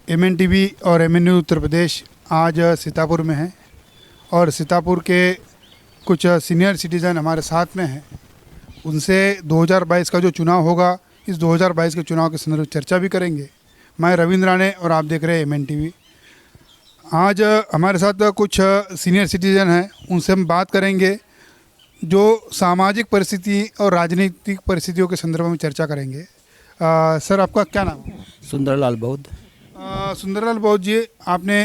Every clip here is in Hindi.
MNTV और MNU उत्तर प्रदेश आज सीतापुर में है और सीतापुर के कुछ सीनियर सिटीज़न हमारे साथ में हैं। उनसे 2022 का जो चुनाव होगा, इस 2022 के चुनाव के संदर्भ में चर्चा भी करेंगे। मैं रविंद्र राणे और आप देख रहे हैं MNTV। आज हमारे साथ कुछ सीनियर सिटीज़न हैं, उनसे हम बात करेंगे जो सामाजिक परिस्थिति और राजनीतिक परिस्थितियों के संदर्भ में चर्चा करेंगे। सर, आपका क्या नाम है? सुंदरलाल बौद्ध। सुंदरलाल बौद्ध जी, आपने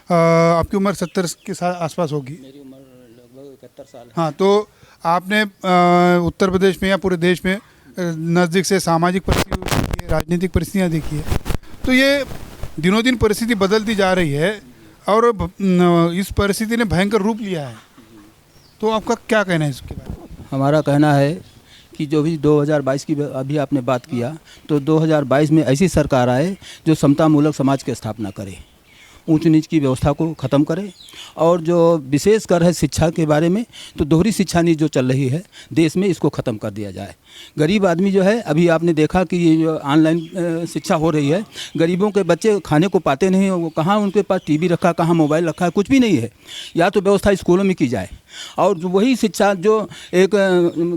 आपकी उम्र 70 के आसपास होगी। मेरी उम्र लगभग 71 साल है। हाँ, तो आपने उत्तर प्रदेश में या पूरे देश में नज़दीक से सामाजिक परिस्थितियाँ देखी है, राजनीतिक परिस्थितियाँ देखी है। तो ये दिनों दिन परिस्थिति बदलती जा रही है और इस परिस्थिति ने भयंकर रूप लिया है। तो आपका क्या कहना है इसके बारे में? हमारा कहना है कि जो भी 2022 की अभी आपने बात किया, तो 2022 में ऐसी सरकार आए जो समतामूलक समाज की स्थापना करे, ऊंच नीच की व्यवस्था को ख़त्म करे, और जो विशेषकर है शिक्षा के बारे में, तो दोहरी शिक्षा नीति जो चल रही है देश में, इसको ख़त्म कर दिया जाए। गरीब आदमी जो है, अभी आपने देखा कि ये जो ऑनलाइन शिक्षा हो रही है, गरीबों के बच्चे खाने को पाते नहीं, वो कहाँ उनके पास टीवी रखा, कहाँ मोबाइल रखा है, कुछ भी नहीं है। या तो व्यवस्था स्कूलों में की जाए और जो वही शिक्षा जो एक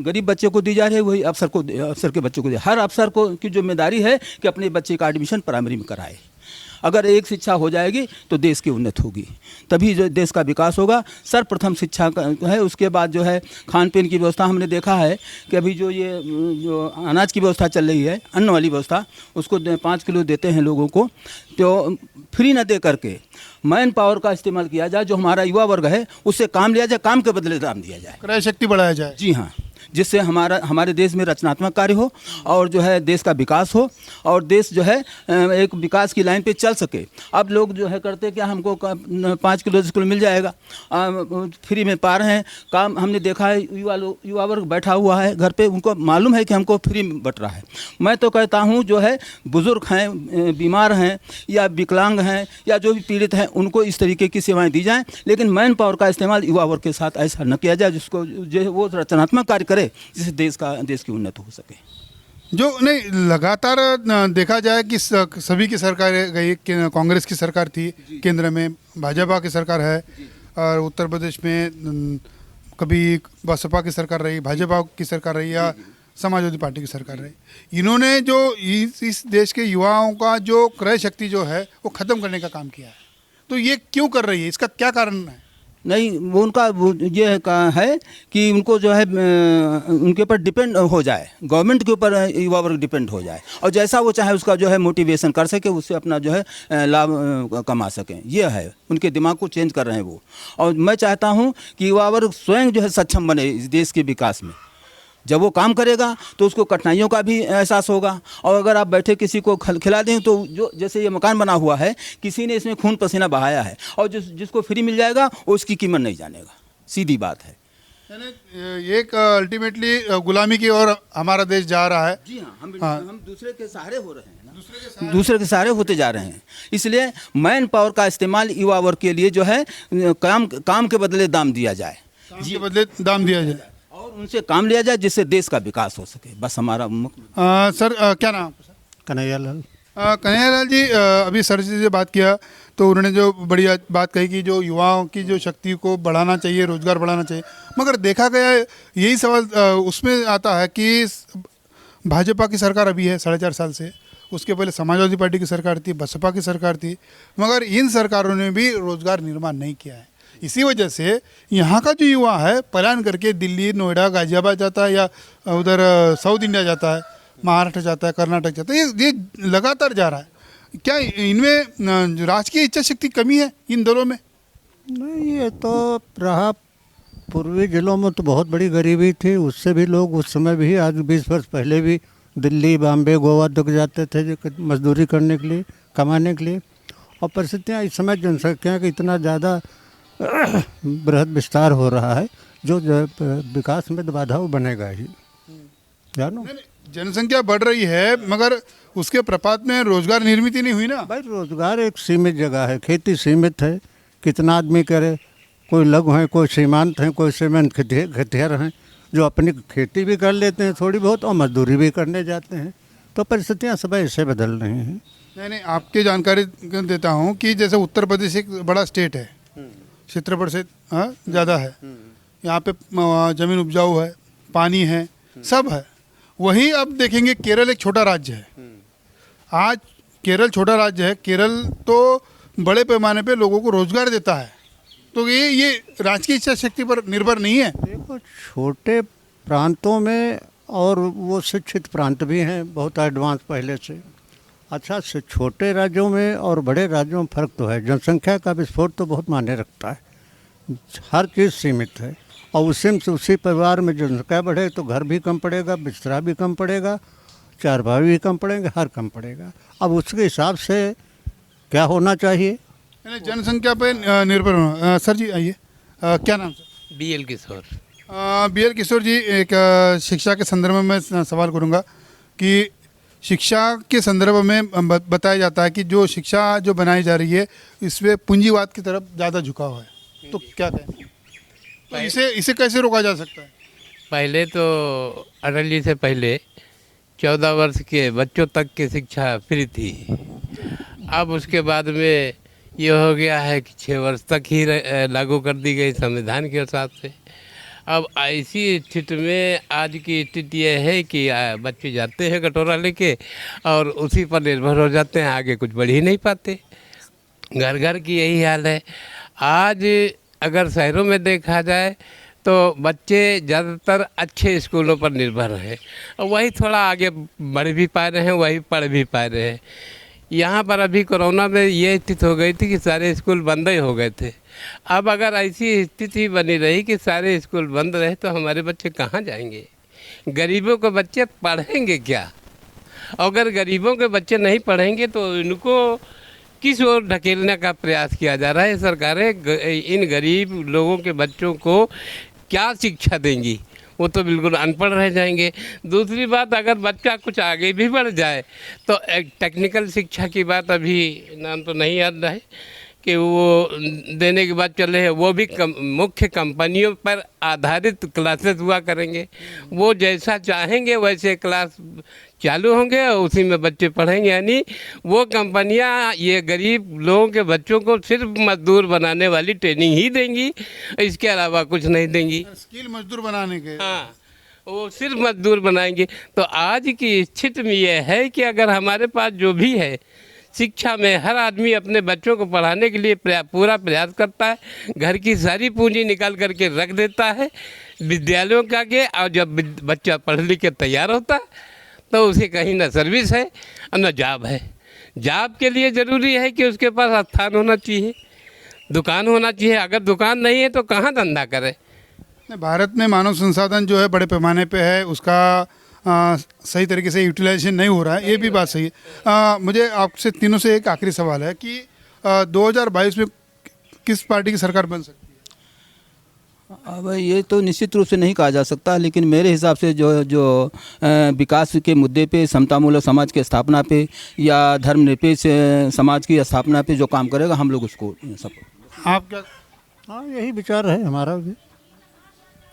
गरीब बच्चे को दी जा रही है, वही अफसर के बच्चों को दे। हर अफसर को की जिम्मेदारी है कि अपने बच्चे का एडमिशन प्राइमरी में कराए। अगर एक शिक्षा हो जाएगी तो देश की उन्नति होगी, तभी जो देश का विकास होगा। सर्वप्रथम शिक्षा है, उसके बाद जो है खान पीन की व्यवस्था। हमने देखा है कि अभी जो अनाज की व्यवस्था चल रही है, अन्न वाली व्यवस्था, उसको 5 किलो देते हैं लोगों को, तो फ्री न दे करके मैन पावर का इस्तेमाल किया जाए। जो हमारा युवा वर्ग है उससे काम लिया जाए, काम के बदले दाम दिया जाए, क्रय शक्ति बढ़ाया जाए। जी हाँ, जिससे हमारे देश में रचनात्मक कार्य हो और जो है देश का विकास हो और देश जो है एक विकास की लाइन पे चल सके। अब लोग जो है करते क्या, हमको 5 किलो स्कूल मिल जाएगा, फ्री में पा रहे हैं काम। हमने देखा है युवा वर्ग बैठा हुआ है घर पे, उनको मालूम है कि हमको फ्री में बट रहा है। मैं तो कहता हूँ जो है बुज़ुर्ग हैं, बीमार हैं या विकलांग हैं या जो भी पीड़ित हैं, उनको इस तरीके की सेवाएँ दी जाएँ, लेकिन मैन पावर का इस्तेमाल युवा वर्ग के साथ ऐसा न किया जाए जिसको जो वो रचनात्मक कार्य करे, जिससे देश की उन्नति हो सके। जो नहीं, लगातार देखा जाए कि सभी की सरकार गई, कांग्रेस की सरकार थी केंद्र में, भाजपा की सरकार है, और उत्तर प्रदेश में कभी बसपा की सरकार रही, भाजपा की सरकार रही या समाजवादी पार्टी की सरकार रही। इन्होंने जो इस देश के युवाओं का जो क्रय शक्ति जो है वो ख़त्म करने का काम किया है। तो ये क्यों कर रही है, इसका क्या कारण है? नहीं, वो उनका ये है कि उनको जो है उनके ऊपर डिपेंड हो जाए, गवर्नमेंट के ऊपर युवा वर्ग डिपेंड हो जाए, और जैसा वो चाहे उसका जो है मोटिवेशन कर सके, उससे अपना जो है लाभ कमा सकें। ये है, उनके दिमाग को चेंज कर रहे हैं वो। और मैं चाहता हूँ कि युवा वर्ग स्वयं जो है सक्षम बने इस देश के विकास में। जब वो काम करेगा तो उसको कठिनाइयों का भी एहसास होगा। और अगर आप बैठे किसी को खिला दें तो जो जैसे ये मकान बना हुआ है, किसी ने इसमें खून पसीना बहाया है, और जिसको फ्री मिल जाएगा उसकी कीमत नहीं जानेगा। सीधी बात है। एक अल्टीमेटली गुलामी की ओर हमारा देश जा रहा है। जी हाँ, हम दूसरे के सहारे हो रहे हैं ना, दूसरे के सहारे होते जा रहे हैं। इसलिए मैन पावर का इस्तेमाल युवा वर्ग के लिए जो है काम के बदले दाम दिया जाए, के बदले दाम दिया जाए और उनसे काम लिया जाए, जिससे देश का विकास हो सके। बस हमारा सर, क्या नाम है? कन्हैयालाल। कन्हैयालाल जी, अभी सर जी से बात किया तो उन्होंने जो बड़ी बात कही कि जो युवाओं की जो शक्ति को बढ़ाना चाहिए, रोजगार बढ़ाना चाहिए, मगर देखा गया यही सवाल उसमें आता है कि भाजपा की सरकार अभी है 4.5 साल से, उसके पहले समाजवादी पार्टी की सरकार थी, बसपा की सरकार थी, मगर इन सरकारों ने भी रोजगार निर्माण नहीं किया है। इसी वजह से यहाँ का जो युवा है पलायन करके दिल्ली, नोएडा, गाजियाबाद जाता है या उधर साउथ इंडिया जाता है, महाराष्ट्र जाता है, कर्नाटक जाता है, ये लगातार जा रहा है। क्या इनमें राजकीय इच्छा शक्ति कमी है इन दलों में? नहीं, ये तो रहा। पूर्वी जिलों में तो बहुत बड़ी गरीबी थी, उससे भी लोग उस समय भी, आज 20 वर्ष पहले भी दिल्ली, बॉम्बे, गोवा तक जाते थे मजदूरी करने के लिए, कमाने के लिए। और परिस्थितियाँ इस समय जनसंख्या का इतना ज़्यादा बृहद विस्तार हो रहा है, जो विकास में बाधा बनेगा ही, जानो। जनसंख्या बढ़ रही है मगर उसके प्रपात में रोजगार निर्मित नहीं हुई ना भाई। रोजगार एक सीमित जगह है, खेती सीमित है, कितना आदमी करे। कोई लघु हैं, कोई सीमांत हैं, कोई सीमेंट खेतिहर हैं, जो अपनी खेती भी कर लेते हैं थोड़ी बहुत और मजदूरी भी करने जाते हैं। तो परिस्थितियाँ सब ऐसे बदल रही हैं। नहीं, आपकी जानकारी देता हूँ कि जैसे उत्तर प्रदेश एक बड़ा स्टेट है, क्षेत्रफल से ज़्यादा है, यहाँ पे ज़मीन उपजाऊ है, पानी है, सब है। वहीं अब देखेंगे केरल एक छोटा राज्य है। आज केरल छोटा राज्य है, केरल तो बड़े पैमाने पे लोगों को रोजगार देता है। तो ये राज्य की इच्छा शक्ति पर निर्भर नहीं है। देखो, छोटे प्रांतों में और वो शिक्षित प्रांत भी हैं बहुत एडवांस पहले से। अच्छा, से छोटे राज्यों में और बड़े राज्यों में फ़र्क तो है। जनसंख्या का विस्फोट तो बहुत मायने रखता है, हर चीज़ सीमित है, और उसी परिवार में जनसंख्या बढ़े तो घर भी कम पड़ेगा, बिस्तरा भी कम पड़ेगा, चारपाई भी कम पड़ेंगे, हर कम पड़ेगा। अब उसके हिसाब से क्या होना चाहिए? यानी जनसंख्या पे निर्भर होना। सर जी आइए, क्या नाम सर? BL किशोर। BL किशोर जी, एक शिक्षा के संदर्भ में मैं सवाल करूंगा कि शिक्षा के संदर्भ में बताया जाता है कि जो शिक्षा जो बनाई जा रही है इसमें पूंजीवाद की तरफ ज़्यादा झुकाव है, तो क्या कहें? तो इसे कैसे रोका जा सकता है? पहले तो अटल जी से पहले 14 वर्ष के बच्चों तक की शिक्षा फ्री थी। अब उसके बाद में ये हो गया है कि 6 वर्ष तक ही लागू कर दी गई संविधान के हिसाब से। अब ऐसी स्थिति में आज की स्थिति ये है कि बच्चे जाते हैं कटोरा लेके और उसी पर निर्भर हो जाते हैं, आगे कुछ बढ़ ही नहीं पाते। घर घर की यही हाल है। आज अगर शहरों में देखा जाए तो बच्चे ज़्यादातर अच्छे स्कूलों पर निर्भर हैं और वही थोड़ा आगे बढ़ भी पा रहे हैं, वही पढ़ भी पा रहे हैं। यहाँ पर अभी कोरोना में ये स्थिति हो गई थी कि सारे स्कूल बंद ही हो गए थे। अब अगर ऐसी स्थिति बनी रही कि सारे स्कूल बंद रहे तो हमारे बच्चे कहाँ जाएंगे? गरीबों के बच्चे पढ़ेंगे क्या? अगर गरीबों के बच्चे नहीं पढ़ेंगे तो इनको किस ओर ढकेलने का प्रयास किया जा रहा है? सरकारें इन गरीब लोगों के बच्चों को क्या शिक्षा देंगी? वो तो बिल्कुल अनपढ़ रह जाएंगे। दूसरी बात, अगर बच्चा कुछ आगे भी बढ़ जाए तो एक टेक्निकल शिक्षा की बात, अभी नाम तो नहीं याद है, कि वो देने के बाद चले हैं, वो भी मुख्य कंपनियों पर आधारित क्लासेस हुआ करेंगे। वो जैसा चाहेंगे वैसे क्लास चालू होंगे और उसी में बच्चे पढ़ेंगे। यानी वो कंपनियां ये गरीब लोगों के बच्चों को सिर्फ मजदूर बनाने वाली ट्रेनिंग ही देंगी, इसके अलावा कुछ नहीं देंगी। स्किल मजदूर बनाने के, हाँ, वो सिर्फ मजदूर बनाएंगे। तो आज की स्थिति में ये है कि अगर हमारे पास जो भी है शिक्षा में, हर आदमी अपने बच्चों को पढ़ाने के लिए पूरा प्रयास करता है, घर की सारी पूंजी निकाल करके रख देता है विद्यालयों के आगे, और जब बच्चा पढ़ लिख के तैयार होता है तो उसे कहीं ना सर्विस है और ना जॉब है। जॉब के लिए ज़रूरी है कि उसके पास स्थान होना चाहिए, दुकान होना चाहिए। अगर दुकान नहीं है तो कहाँ धंधा करे? भारत में मानव संसाधन जो है बड़े पैमाने पे है, उसका सही तरीके से यूटिलाइजेशन नहीं हो रहा है, ये भी बात सही है। मुझे आपसे तीनों से एक आखिरी सवाल है कि 2022 में किस पार्टी की सरकार बन सकती है? अब ये तो निश्चित रूप से नहीं कहा जा सकता, लेकिन मेरे हिसाब से जो विकास के मुद्दे पे, समतामूलक समाज की स्थापना पे या धर्मनिरपेक्ष समाज की स्थापना पे जो काम करेगा, हम लोग उसको सपोर्ट। आप क्या? हाँ, यही विचार है हमारा भी।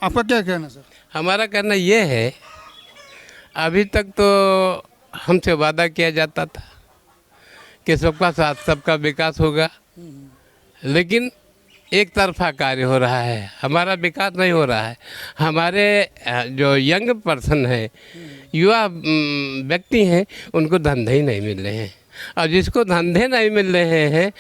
आपका क्या कहना सर? हमारा कहना ये है, अभी तक तो हमसे वादा किया जाता था कि सबका साथ सबका विकास होगा, लेकिन एक तरफा कार्य हो रहा है, हमारा विकास नहीं हो रहा है। हमारे जो यंग पर्सन है, युवा व्यक्ति हैं, उनको धंधे ही नहीं मिल रहे हैं, और जिसको धंधे नहीं मिल रहे हैं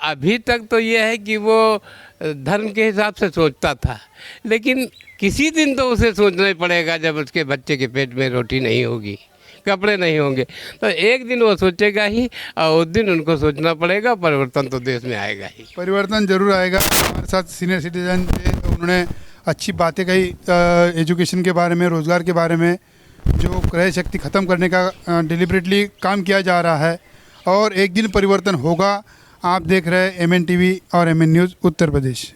अभी तक तो ये है कि वो धर्म के हिसाब से सोचता था, लेकिन किसी दिन तो उसे सोचना ही पड़ेगा जब उसके बच्चे के पेट में रोटी नहीं होगी, कपड़े नहीं होंगे, तो एक दिन वो सोचेगा ही, और उस दिन उनको सोचना पड़ेगा। परिवर्तन तो देश में आएगा ही, परिवर्तन जरूर आएगा। हमारे साथ सीनियर सिटीजन थे, उन्होंने अच्छी बातें कही एजुकेशन के बारे में, रोज़गार के बारे में, जो क्रय शक्ति ख़त्म करने का डिलिबरेटली काम किया जा रहा है, और एक दिन परिवर्तन होगा। आप देख रहे हैं MN TV और MN न्यूज़ उत्तर प्रदेश।